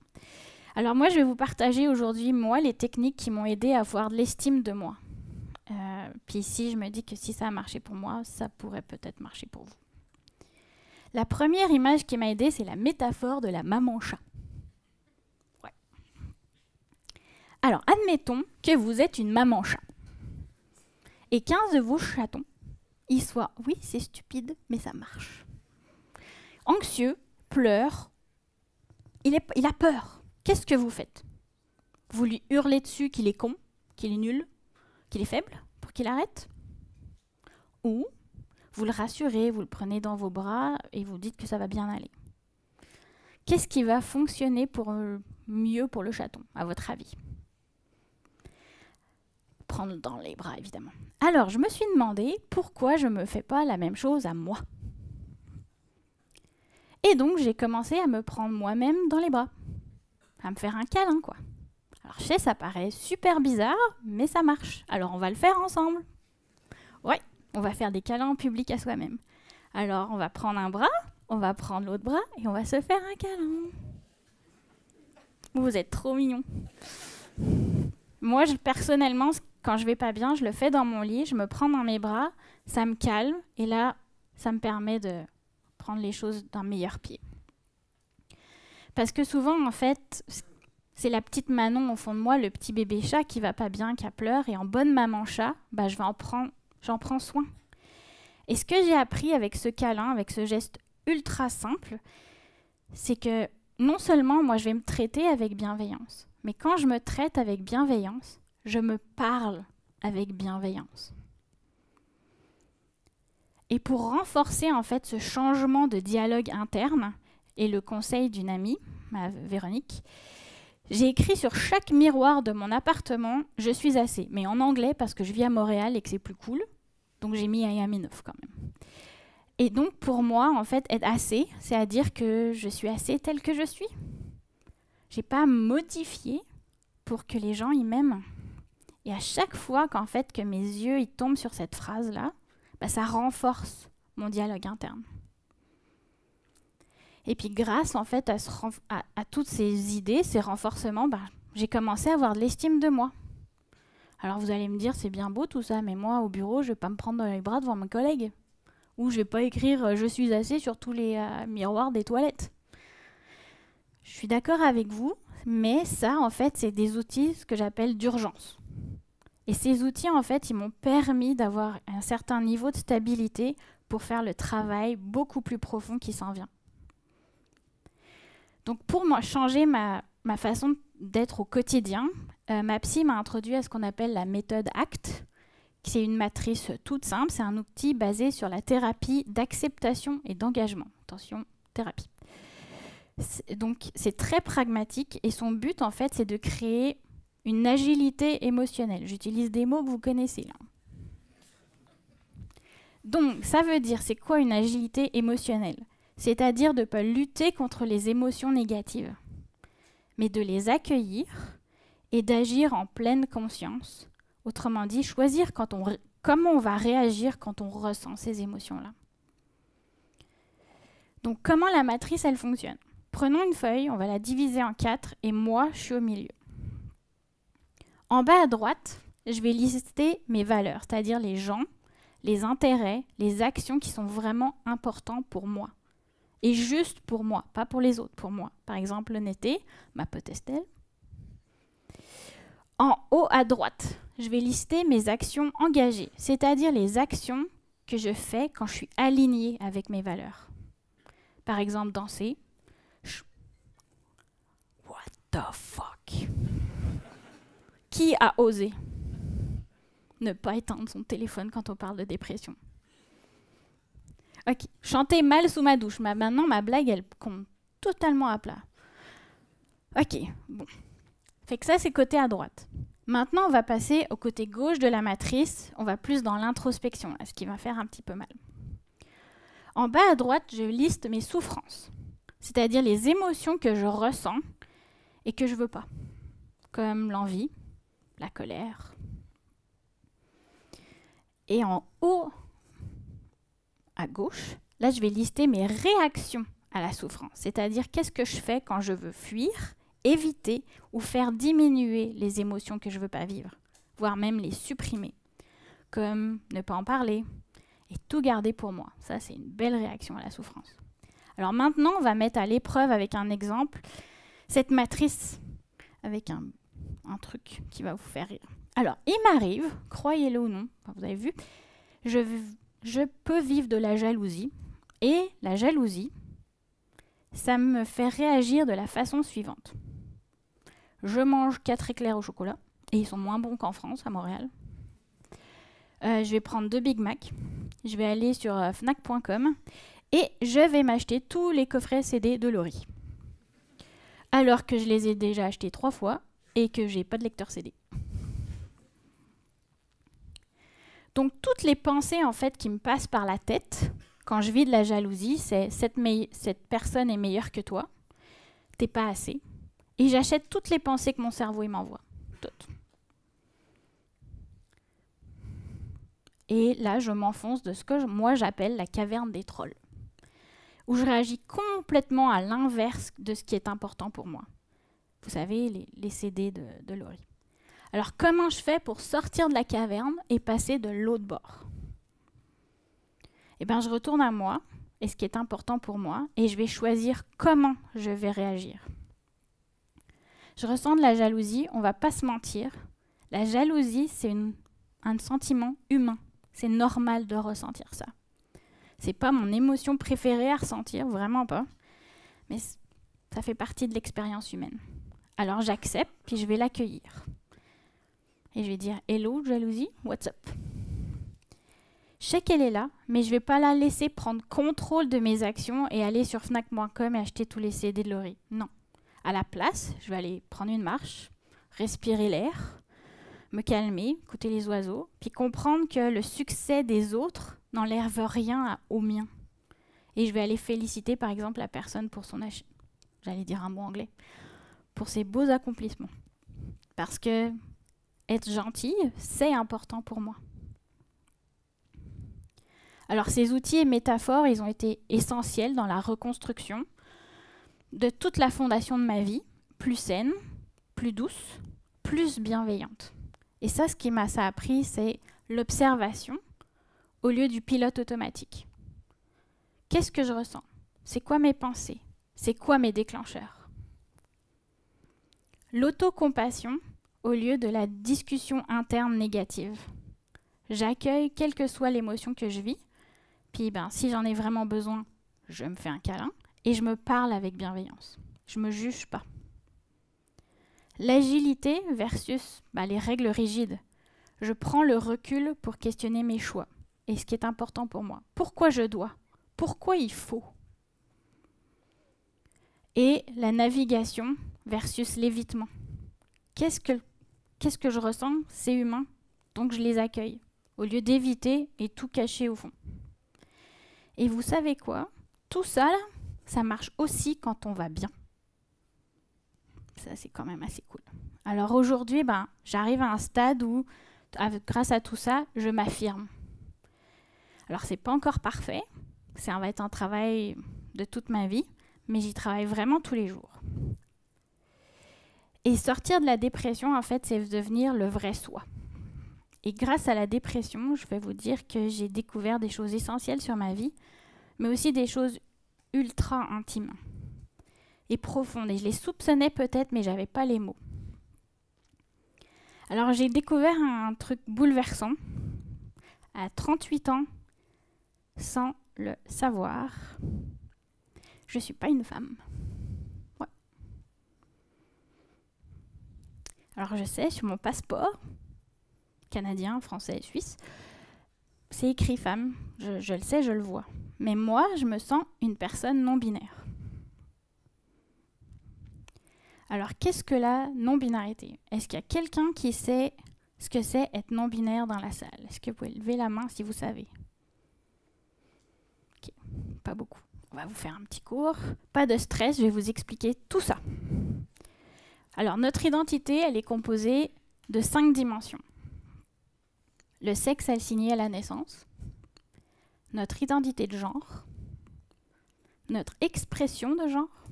Alors moi, je vais vous partager aujourd'hui, moi, les techniques qui m'ont aidé à avoir de l'estime de moi. Puis ici, je me dis que si ça a marché pour moi, ça pourrait peut-être marcher pour vous. La première image qui m'a aidée, c'est la métaphore de la maman-chat. Ouais. Alors, admettons que vous êtes une maman-chat. Et qu'un de vos chatons, il soit, oui, c'est stupide, mais ça marche. Anxieux, pleure, il a peur. Qu'est-ce que vous faites ? Vous lui hurlez dessus qu'il est con, qu'il est nul, qu'il est faible, pour qu'il arrête ? Ou vous le rassurez, vous le prenez dans vos bras et vous dites que ça va bien aller. Qu'est-ce qui va fonctionner mieux pour le chaton, à votre avis ? Prendre dans les bras, évidemment. Alors, je me suis demandé pourquoi je ne me fais pas la même chose à moi. Et donc, j'ai commencé à me prendre moi-même dans les bras. À me faire un câlin, quoi. Alors, je sais, ça paraît super bizarre, mais ça marche. Alors, on va le faire ensemble. Ouais, on va faire des câlins en public à soi-même. Alors, on va prendre un bras, on va prendre l'autre bras, et on va se faire un câlin. Vous êtes trop mignons. Moi, personnellement, quand je vais pas bien, je le fais dans mon lit, je me prends dans mes bras, ça me calme, et là, ça me permet de prendre les choses d'un meilleur pied. Parce que souvent, en fait, c'est la petite Manon au fond de moi, le petit bébé chat qui va pas bien, qui pleure, et en bonne maman chat, bah, j'en prends soin. Et ce que j'ai appris avec ce câlin, avec ce geste ultra simple, c'est que non seulement moi je vais me traiter avec bienveillance, mais quand je me traite avec bienveillance, je me parle avec bienveillance. Et pour renforcer en fait ce changement de dialogue interne et le conseil d'une amie, Véronique, j'ai écrit sur chaque miroir de mon appartement « Je suis assez », mais en anglais parce que je vis à Montréal et que c'est plus cool. Donc j'ai mis I am enough quand même. Et donc pour moi, en fait, être assez, c'est à dire que je suis assez telle que je suis. J'ai pas à me modifier pour que les gens ils m'aiment. Et à chaque fois qu'en fait que mes yeux ils tombent sur cette phrase-là, bah, ça renforce mon dialogue interne. Et puis grâce en fait à toutes ces idées, ces renforcements, bah, j'ai commencé à avoir de l'estime de moi. Alors vous allez me dire, c'est bien beau tout ça, mais moi au bureau, je vais pas me prendre dans les bras devant mes collègues. Ou je vais pas écrire « je suis assez » sur tous les miroirs des toilettes. Je suis d'accord avec vous, mais ça en fait, c'est des outils ce que j'appelle d'urgence. Et ces outils en fait, ils m'ont permis d'avoir un certain niveau de stabilité pour faire le travail beaucoup plus profond qui s'en vient. Donc pour moi, changer ma façon d'être au quotidien, ma psy m'a introduit à ce qu'on appelle la méthode ACT. C'est une matrice toute simple, c'est un outil basé sur la thérapie d'acceptation et d'engagement. Attention, thérapie. Donc c'est très pragmatique et son but en fait c'est de créer une agilité émotionnelle. J'utilise des mots que vous connaissez là. Donc ça veut dire c'est quoi une agilité émotionnelle ? C'est-à-dire de ne pas lutter contre les émotions négatives, mais de les accueillir et d'agir en pleine conscience. Autrement dit, choisir comment on va réagir quand on ressent ces émotions-là. Donc, comment la matrice, elle fonctionne ? Prenons une feuille, on va la diviser en 4 et moi, je suis au milieu. En bas à droite, je vais lister mes valeurs, c'est-à-dire les gens, les intérêts, les actions qui sont vraiment importants pour moi. Et juste pour moi, pas pour les autres, pour moi. Par exemple, l'honnêteté, ma pote Estelle. En haut à droite, je vais lister mes actions engagées, c'est-à-dire les actions que je fais quand je suis alignée avec mes valeurs. Par exemple, danser, the fuck? Qui a osé ne pas éteindre son téléphone quand on parle de dépression? Ok, chanter mal sous ma douche. Maintenant, ma blague, elle compte totalement à plat. Ok, bon. Fait que ça, c'est côté à droite. Maintenant, on va passer au côté gauche de la matrice. On va plus dans l'introspection, ce qui va faire un petit peu mal. En bas à droite, je liste mes souffrances, c'est-à-dire les émotions que je ressens et que je veux pas, comme l'envie, la colère. Et en haut à gauche, là, je vais lister mes réactions à la souffrance, c'est-à-dire qu'est-ce que je fais quand je veux fuir, éviter ou faire diminuer les émotions que je veux pas vivre, voire même les supprimer, comme ne pas en parler et tout garder pour moi. Ça, c'est une belle réaction à la souffrance. Alors maintenant, on va mettre à l'épreuve avec un exemple cette matrice avec un truc qui va vous faire rire. Alors, il m'arrive, croyez-le ou non, enfin, vous avez vu, je peux vivre de la jalousie. Et la jalousie, ça me fait réagir de la façon suivante. Je mange 4 éclairs au chocolat, et ils sont moins bons qu'en France, à Montréal. Je vais prendre 2 Big Mac, je vais aller sur fnac.com, et je vais m'acheter tous les coffrets CD de Laurie. Alors que je les ai déjà achetés 3 fois, et que j'ai pas de lecteur CD. Donc toutes les pensées en fait qui me passent par la tête quand je vis de la jalousie, c'est cette personne est meilleure que toi, t'es pas assez. Et j'achète toutes les pensées que mon cerveau il m'envoie. Toutes. Et là, je m'enfonce de ce que moi j'appelle la caverne des trolls, où je réagis complètement à l'inverse de ce qui est important pour moi. Vous savez, les CD de Laurie. Alors, comment je fais pour sortir de la caverne et passer de l'autre bord? Eh bien, je retourne à moi et ce qui est important pour moi et je vais choisir comment je vais réagir. Je ressens de la jalousie, on ne va pas se mentir. La jalousie, c'est un sentiment humain. C'est normal de ressentir ça. Ce n'est pas mon émotion préférée à ressentir, vraiment pas. Mais ça fait partie de l'expérience humaine. Alors, j'accepte puis je vais l'accueillir. Et je vais dire « Hello, jalousie, what's up ?» Je sais qu'elle est là, mais je ne vais pas la laisser prendre contrôle de mes actions et aller sur fnac.com et acheter tous les CD de Laurie. Non. À la place, je vais aller prendre une marche, respirer l'air, me calmer, écouter les oiseaux, puis comprendre que le succès des autres n'enlève rien au mien. Et je vais aller féliciter par exemple la personne pour son j'allais dire un mot anglais, pour ses beaux accomplissements. Parce que être gentille, c'est important pour moi. Alors ces outils et métaphores, ils ont été essentiels dans la reconstruction de toute la fondation de ma vie, plus saine, plus douce, plus bienveillante. Et ça, ce qui m'a ça appris, c'est l'observation au lieu du pilote automatique. Qu'est-ce que je ressens? C'est quoi mes pensées? C'est quoi mes déclencheurs? L'autocompassion au lieu de la discussion interne négative. J'accueille quelle que soit l'émotion que je vis, puis si j'en ai vraiment besoin, je me fais un câlin et je me parle avec bienveillance. Je ne me juge pas. L'agilité versus les règles rigides. Je prends le recul pour questionner mes choix et ce qui est important pour moi. Pourquoi je dois? Pourquoi il faut? Et la navigation versus l'évitement. Qu'est-ce que je ressens? C'est humain, donc je les accueille, au lieu d'éviter et tout cacher au fond. Et vous savez quoi? Tout ça, là, ça marche aussi quand on va bien. Ça, c'est quand même assez cool. Alors aujourd'hui, j'arrive à un stade où, grâce à tout ça, je m'affirme. Alors, c'est pas encore parfait, ça va être un travail de toute ma vie, mais j'y travaille vraiment tous les jours. Et sortir de la dépression, en fait, c'est devenir le vrai soi. Et grâce à la dépression, je vais vous dire que j'ai découvert des choses essentielles sur ma vie, mais aussi des choses ultra intimes et profondes. Et je les soupçonnais peut-être, mais je n'avais pas les mots. Alors j'ai découvert un truc bouleversant à 38 ans, sans le savoir. Je ne suis pas une femme. Ouais. Alors je sais, sur mon passeport, canadien, français et suisse, c'est écrit femme, je le sais, je le vois. Mais moi, je me sens une personne non-binaire. Alors qu'est-ce que la non-binarité? Est-ce qu'il y a quelqu'un qui sait ce que c'est être non-binaire dans la salle? Est-ce que vous pouvez lever la main si vous savez? Ok, pas beaucoup. On va vous faire un petit cours. Pas de stress, je vais vous expliquer tout ça. Alors, notre identité, elle est composée de 5 dimensions. Le sexe assigné à la naissance, notre identité de genre, notre expression de genre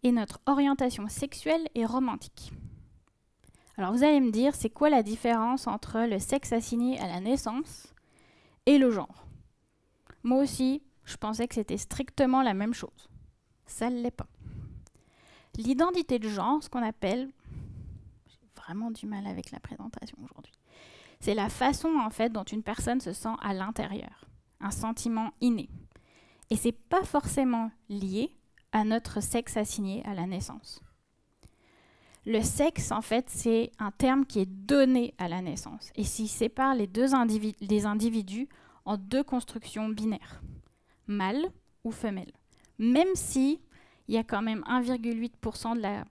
et notre orientation sexuelle et romantique. Alors, vous allez me dire, c'est quoi la différence entre le sexe assigné à la naissance et le genre? Moi aussi, je pensais que c'était strictement la même chose. Ça ne l'est pas. L'identité de genre, ce qu'on appelle, j'ai vraiment du mal avec la présentation aujourd'hui, c'est la façon en fait dont une personne se sent à l'intérieur, un sentiment inné. Et c'est pas forcément lié à notre sexe assigné à la naissance. Le sexe, en fait, c'est un terme qui est donné à la naissance et s'il sépare les individus en 2 constructions binaires, mâle ou femelle. Même si il y a quand même 1,8% de la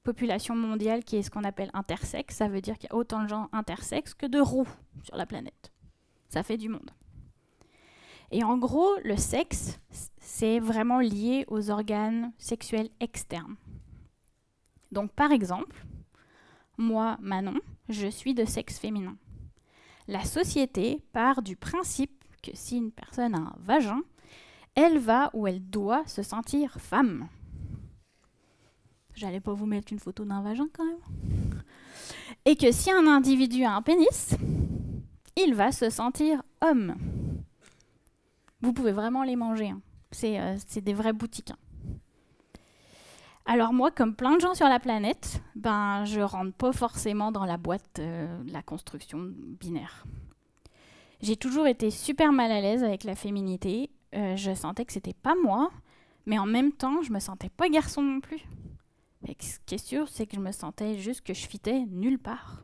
population mondiale qui est ce qu'on appelle intersexe, ça veut dire qu'il y a autant de gens intersexes que de roues sur la planète. Ça fait du monde. Et en gros, le sexe, c'est vraiment lié aux organes sexuels externes. Donc par exemple, moi, Manon, je suis de sexe féminin. La société part du principe que si une personne a un vagin, elle va ou elle doit se sentir femme. J'allais pas vous mettre une photo d'un vagin quand même. Et que si un individu a un pénis, il va se sentir homme. Vous pouvez vraiment les manger. Hein. C'est des vraies boutiques. Hein. Alors moi, comme plein de gens sur la planète, je rentre pas forcément dans la boîte de la construction binaire. J'ai toujours été super mal à l'aise avec la féminité. Je sentais que c'était pas moi, mais en même temps, je me sentais pas garçon non plus. Et ce qui est sûr, c'est que je me sentais juste que je fitais nulle part.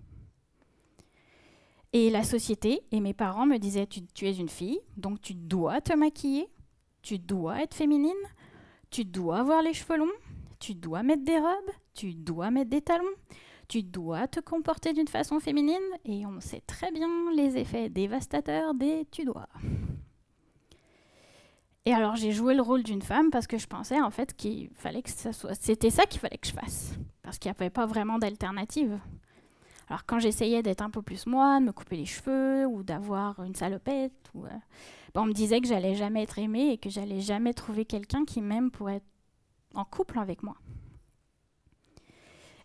Et la société et mes parents me disaient tu es une fille, donc tu dois te maquiller, tu dois être féminine, tu dois avoir les cheveux longs, tu dois mettre des robes, tu dois mettre des talons, tu dois te comporter d'une façon féminine, et on sait très bien les effets dévastateurs des tu dois. Et alors j'ai joué le rôle d'une femme parce que je pensais en fait qu'il fallait que c'était ça qu'il fallait que je fasse, parce qu'il n'y avait pas vraiment d'alternative. Alors quand j'essayais d'être un peu plus moi, de me couper les cheveux ou d'avoir une salopette, on me disait que j'allais jamais être aimée et que j'allais jamais trouver quelqu'un qui m'aime pour être en couple avec moi.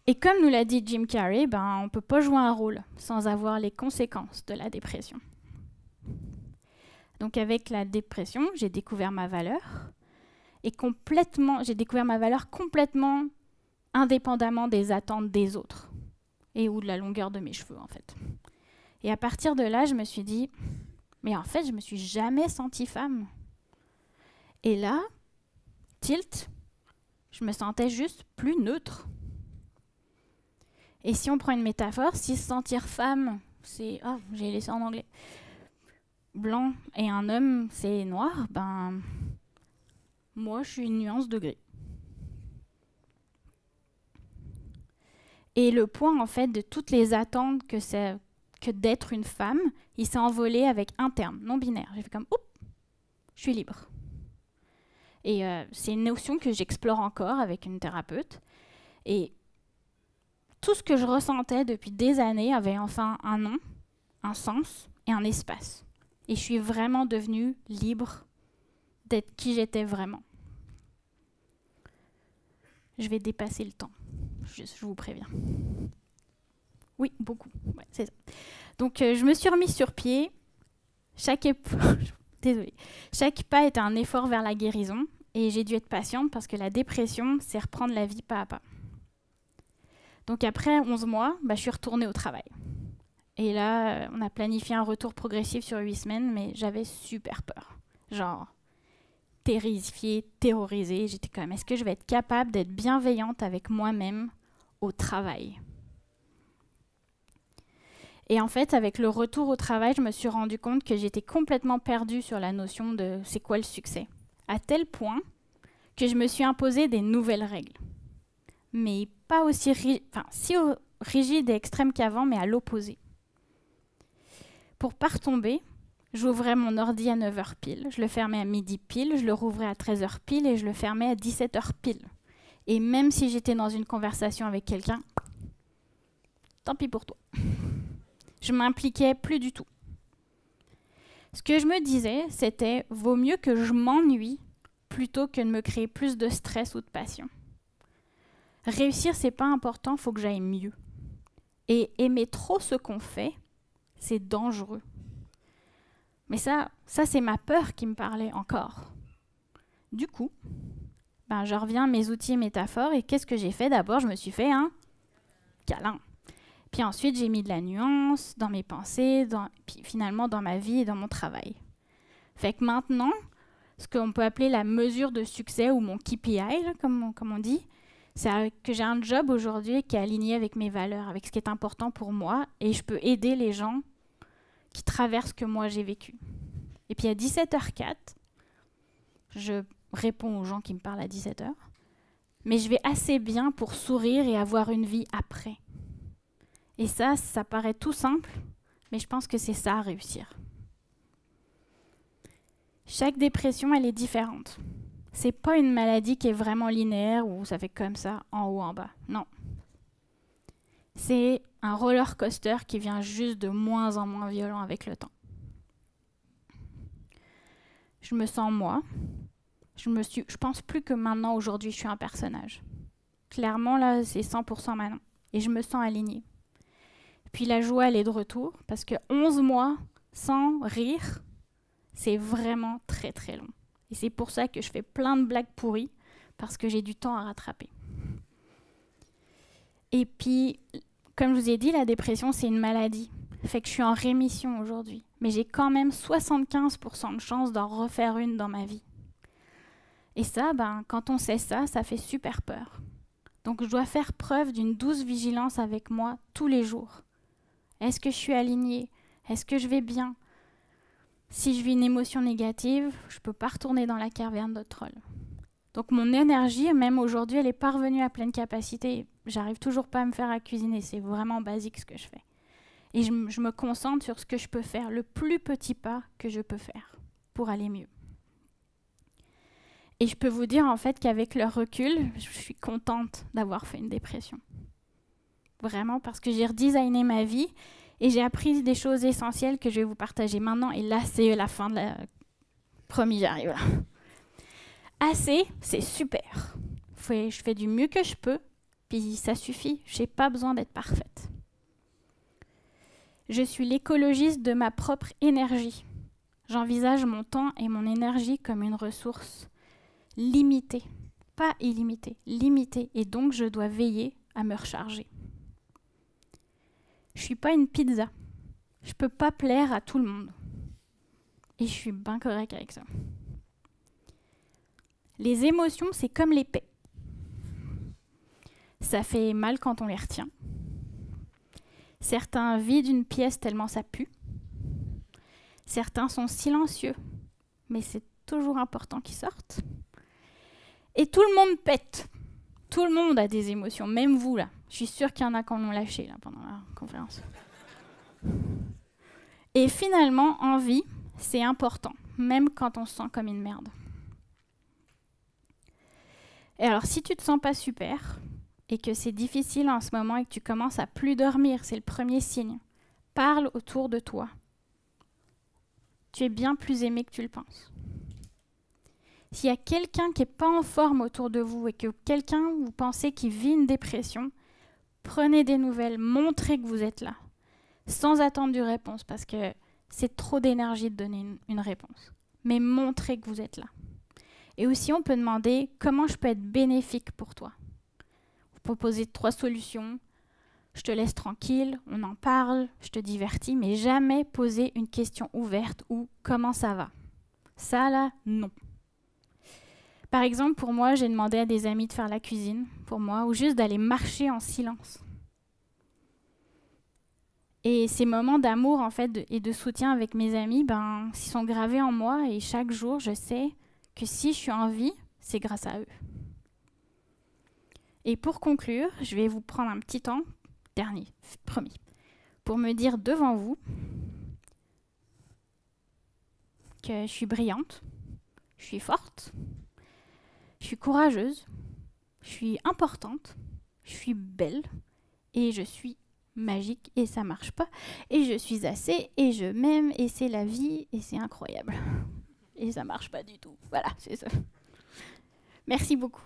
Et comme nous l'a dit Jim Carrey, on ne peut pas jouer un rôle sans avoir les conséquences de la dépression. Donc avec la dépression, j'ai découvert ma valeur et j'ai découvert ma valeur complètement indépendamment des attentes des autres et ou de la longueur de mes cheveux en fait. Et à partir de là, je me suis dit, mais en fait, je me suis jamais sentie femme. Et là, tilt, je me sentais juste plus neutre. Et si on prend une métaphore, si se sentir femme, c'est... Oh, j'ai laissé en anglais. Blanc et un homme, c'est noir, moi, je suis une nuance de gris. Et le point, en fait, de toutes les attentes que d'être une femme, il s'est envolé avec un terme, non-binaire. J'ai fait comme, oups, je suis libre. Et c'est une notion que j'explore encore avec une thérapeute. Et tout ce que je ressentais depuis des années avait enfin un nom, un sens et un espace. Et je suis vraiment devenue libre d'être qui j'étais vraiment. Je vais dépasser le temps, je vous préviens. Oui, beaucoup, ouais, c'est ça. Donc je me suis remise sur pied. Chaque pas était un effort vers la guérison. Et j'ai dû être patiente parce que la dépression, c'est reprendre la vie pas à pas. Donc après 11 mois, je suis retournée au travail. Et là, on a planifié un retour progressif sur 8 semaines, mais j'avais super peur. Genre, terrifiée, terrorisée. J'étais comme, est-ce que je vais être capable d'être bienveillante avec moi-même au travail? Et en fait, avec le retour au travail, je me suis rendu compte que j'étais complètement perdue sur la notion de c'est quoi le succès. À tel point que je me suis imposé des nouvelles règles. Mais pas aussi si rigides et extrêmes qu'avant, mais à l'opposé. Pour pas retomber, j'ouvrais mon ordi à 9h pile, je le fermais à midi pile, je le rouvrais à 13h pile et je le fermais à 17h pile. Et même si j'étais dans une conversation avec quelqu'un, tant pis pour toi. Je m'impliquais plus du tout. Ce que je me disais, c'était vaut mieux que je m'ennuie plutôt que de me créer plus de stress ou de passion. Réussir, c'est pas important, faut que j'aille mieux. Et aimer trop ce qu'on fait, c'est dangereux. Mais ça c'est ma peur qui me parlait encore. Du coup, je reviens à mes outils et métaphores et qu'est-ce que j'ai fait? D'abord, je me suis fait un câlin. Puis ensuite, j'ai mis de la nuance dans mes pensées, puis finalement dans ma vie et dans mon travail. Fait que maintenant, ce qu'on peut appeler la mesure de succès ou mon KPI, là, comme on dit, c'est que j'ai un job aujourd'hui qui est aligné avec mes valeurs, avec ce qui est important pour moi, et je peux aider les gens qui traversent ce que moi j'ai vécu. Et puis à 17h04, je réponds aux gens qui me parlent à 17h, mais je vais assez bien pour sourire et avoir une vie après. Et ça paraît tout simple, mais je pense que c'est ça à réussir. Chaque dépression, elle est différente. C'est pas une maladie qui est vraiment linéaire où ça fait comme ça, en haut, en bas. Non. C'est un roller coaster qui vient juste de moins en moins violent avec le temps. Je me sens moi. Je pense plus que maintenant, aujourd'hui, je suis un personnage. Clairement, là, c'est 100% Manon. Et je me sens alignée. Puis la joie, elle est de retour, parce que 11 mois sans rire, c'est vraiment très très long. Et c'est pour ça que je fais plein de blagues pourries, parce que j'ai du temps à rattraper. Et puis, comme je vous ai dit, la dépression, c'est une maladie. Fait que je suis en rémission aujourd'hui. Mais j'ai quand même 75% de chance d'en refaire une dans ma vie. Et ça, quand on sait ça, ça fait super peur. Donc je dois faire preuve d'une douce vigilance avec moi tous les jours. Est-ce que je suis alignée? Est-ce que je vais bien? Si je vis une émotion négative, je ne peux pas retourner dans la caverne de troll. Donc mon énergie, même aujourd'hui, elle est pas revenue à pleine capacité. J'arrive toujours pas à me faire à cuisiner. C'est vraiment basique ce que je fais. Et je me concentre sur ce que je peux faire, le plus petit pas que je peux faire pour aller mieux. Et je peux vous dire en fait qu'avec le recul, je suis contente d'avoir fait une dépression. Vraiment, parce que j'ai redesigné ma vie et j'ai appris des choses essentielles que je vais vous partager maintenant. Et là, c'est la fin de la... Promis, j'arrive là. Assez, c'est super. Je fais du mieux que je peux, puis ça suffit. Je n'ai pas besoin d'être parfaite. Je suis l'écologiste de ma propre énergie. J'envisage mon temps et mon énergie comme une ressource limitée, pas illimitée, limitée. Et donc, je dois veiller à me recharger. Je ne suis pas une pizza. Je ne peux pas plaire à tout le monde. Et je suis bien correcte avec ça. Les émotions, c'est comme l'épée. Ça fait mal quand on les retient. Certains vident une pièce tellement ça pue. Certains sont silencieux, mais c'est toujours important qu'ils sortent. Et tout le monde pète. Tout le monde a des émotions, même vous là. Je suis sûre qu'il y en a qui en ont lâché là, pendant la conférence. Et finalement, en vie, c'est important, même quand on se sent comme une merde. Et alors, si tu te sens pas super, et que c'est difficile en ce moment et que tu commences à plus dormir, c'est le premier signe. Parle autour de toi. Tu es bien plus aimé que tu le penses. S'il y a quelqu'un qui n'est pas en forme autour de vous et que quelqu'un, vous pensez qui vit une dépression, prenez des nouvelles, montrez que vous êtes là, sans attendre de réponse, parce que c'est trop d'énergie de donner une réponse. Mais montrez que vous êtes là. Et aussi, on peut demander comment je peux être bénéfique pour toi. Vous proposez 3 solutions, je te laisse tranquille, on en parle, je te divertis, mais jamais poser une question ouverte ou comment ça va. Ça là, non. Par exemple, pour moi, j'ai demandé à des amis de faire la cuisine pour moi ou juste d'aller marcher en silence. Et ces moments d'amour en fait et de soutien avec mes amis, ils sont gravés en moi et chaque jour, je sais que si je suis en vie, c'est grâce à eux. Et pour conclure, je vais vous prendre un petit temps, dernier, promis, pour me dire devant vous que je suis brillante, je suis forte, je suis courageuse, je suis importante, je suis belle et je suis magique et ça marche pas et je suis assez et je m'aime et c'est la vie et c'est incroyable et ça marche pas du tout. Voilà, c'est ça. Merci beaucoup.